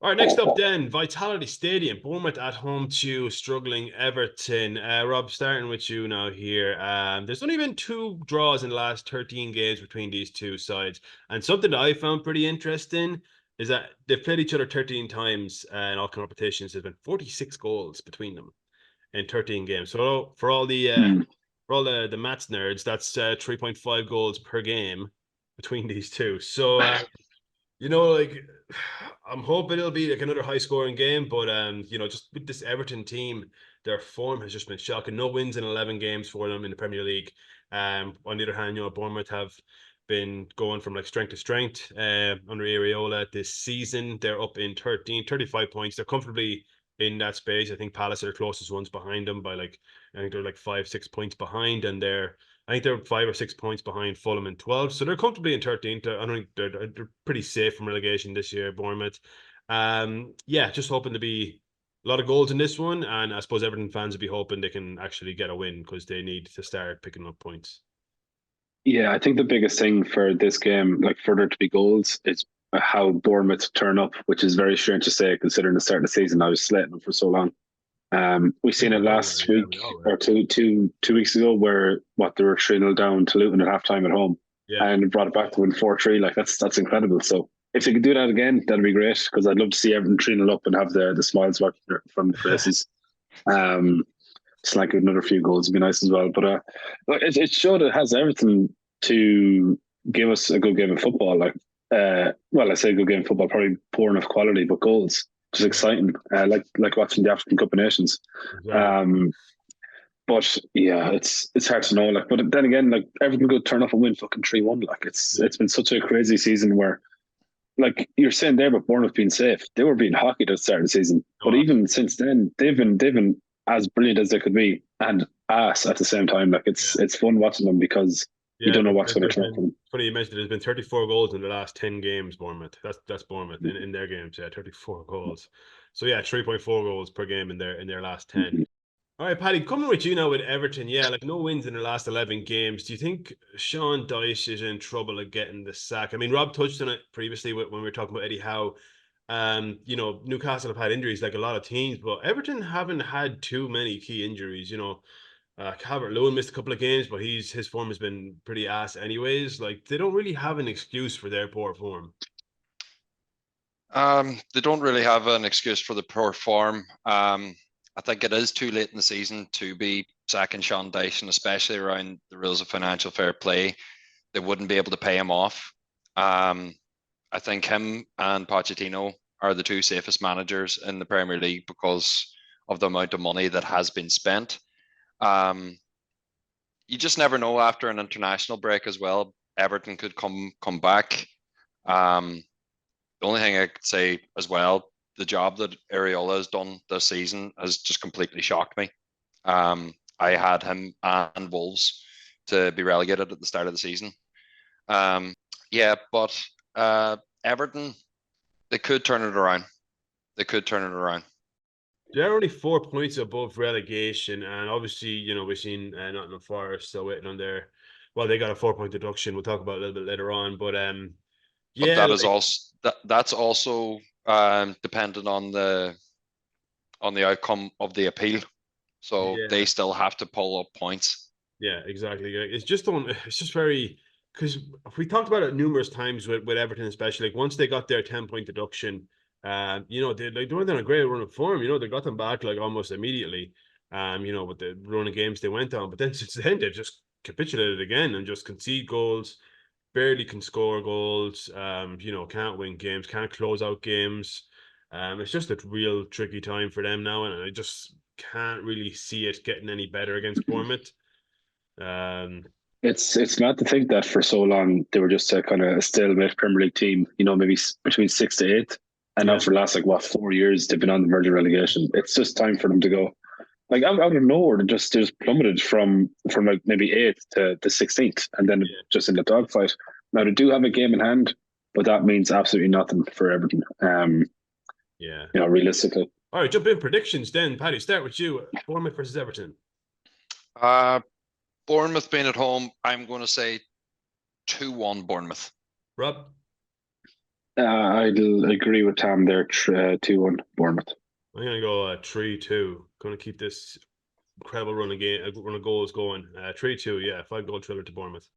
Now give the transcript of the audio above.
All right, next up then, Vitality Stadium, Bournemouth at home to struggling Everton. Rob, starting with you now here. There's only been two draws in the last 13 games between these two sides. And something that I found pretty interesting is that they've played each other 13 times in all competitions. There's been 46 goals between them in 13 games. So for all the maths nerds, that's 3.5 goals per game between these two. So like I'm hoping it'll be like another high scoring game, but just with this Everton team, their form has just been shocking. No wins in 11 games for them in the Premier League. On the other hand, Bournemouth have been going from like strength to strength under Areola this season. They're up in 35 points. They're comfortably in that space. I think Palace are the closest ones behind them by I think they're like 5-6 points behind, and I think they're 5 or 6 points behind Fulham in 12. So they're comfortably in 13th. I think they're pretty safe from relegation this year, Bournemouth. Yeah, just hoping to be a lot of goals in this one. And I suppose Everton fans would be hoping they can actually get a win because they need to start picking up points. Yeah, I think the biggest thing for this game, like for there to be goals, is how Bournemouth turn up, which is very strange to say considering the start of the season. I was slating them for so long. We Yeah, seen it we all were. last Yeah, week we all were. or two weeks ago, where they were 3-0 down to Luton at halftime at home, Yeah. and brought it back to win 4-3. Like that's incredible. So if they could do that again, that'd be great because I'd love to see Everton 3-0 up and have the smiles back from the faces. Um, it's like another few goals would be nice as well. But it showed it has everything to give us a good game of football. I say a good game of football, probably poor enough quality, but goals just Yeah, exciting. Like watching the African Cup of Nations. exactly. Um, but yeah, it's hard to know. But then again, like everything could turn up and win fucking 3-1. Like Yeah. it's been such a crazy season where like you're saying there about Bournemouth being safe. They were being hockeyed at the start of the season. But Oh, even since then, they've been as brilliant as they could be and ass at the same time. Like yeah. it's fun watching them because you Yeah, don't know what's going to there's turn up for been them. funny you mentioned there's been 34 goals in the last 10 games, Bournemouth. That's Bournemouth in their games, yeah, 34 goals. So yeah, 3.4 goals per game in their last 10. Mhm. All right, Paddy, coming with you now with Everton. Yeah, like no wins in the last 11 games. Do you think Sean Dyche is in trouble of getting the sack? I mean, Rob touched on it previously when we were talking about Eddie Howe. Newcastle have had injuries like a lot of teams, but Everton haven't had too many key injuries. Calvert-Lewin missed a couple of games, but his form has been pretty ass anyways. Like they don't really have an excuse for their poor form. They don't really have an excuse for the poor form. I think it is too late in the season to be sacking Sean Dyche, and especially around the rules of financial fair play. They wouldn't be able to pay him off. I think him and Pochettino are the two safest managers in the Premier League because of the amount of money that has been spent. Um, you just never know after an international break as well. Everton could come back. Um, the only thing I could say as well, the job that Areola has done this season has just completely shocked me. I had him and Wolves to be relegated at the start of the season. Yeah, but Everton, they could turn it around. They could turn it around. They're only 4 points above relegation, and obviously, we've seen Nottingham Forest still waiting on their. Well, they got a 4 point deduction. We'll talk about it a little bit later on, but But yeah, that is like also that's also dependent on the outcome of the appeal. So they yeah, still have to pull up points. yeah, exactly. It's just very because we talked about it numerous times with Everton, especially like once they got their 10 point deduction, they went on a great run of form. They got them back like almost immediately. With the run of games they went on, but then since then they've just capitulated again and just concede goals, barely can score goals. Can't win games, can't close out games. It's just a real tricky time for them now, and I just can't really see it getting any better against Bournemouth. Um, It's not to think that for so long they were just a kind of a stalemate Premier League team. Maybe between sixth to eighth, and now yeah, for the last 4 years they've been on the verge of relegation. It's just time for them to go. Like out of nowhere, they just plummeted from like maybe eighth to the 16th, and then yeah, just in the dogfight. Now they do have a game in hand, but that means absolutely nothing for Everton. yeah. Realistically, All right, jump in predictions then, Paddy. Start with you. Bournemouth versus Everton. Uh, Bournemouth being at home, I'm going to say 2-1 Bournemouth. Rob. I'll agree with Tom there. 2-1 Bournemouth. I'm gonna go 3-2. Gonna keep this incredible run of goals going. 3-2. Yeah, 5-goal thriller to Bournemouth.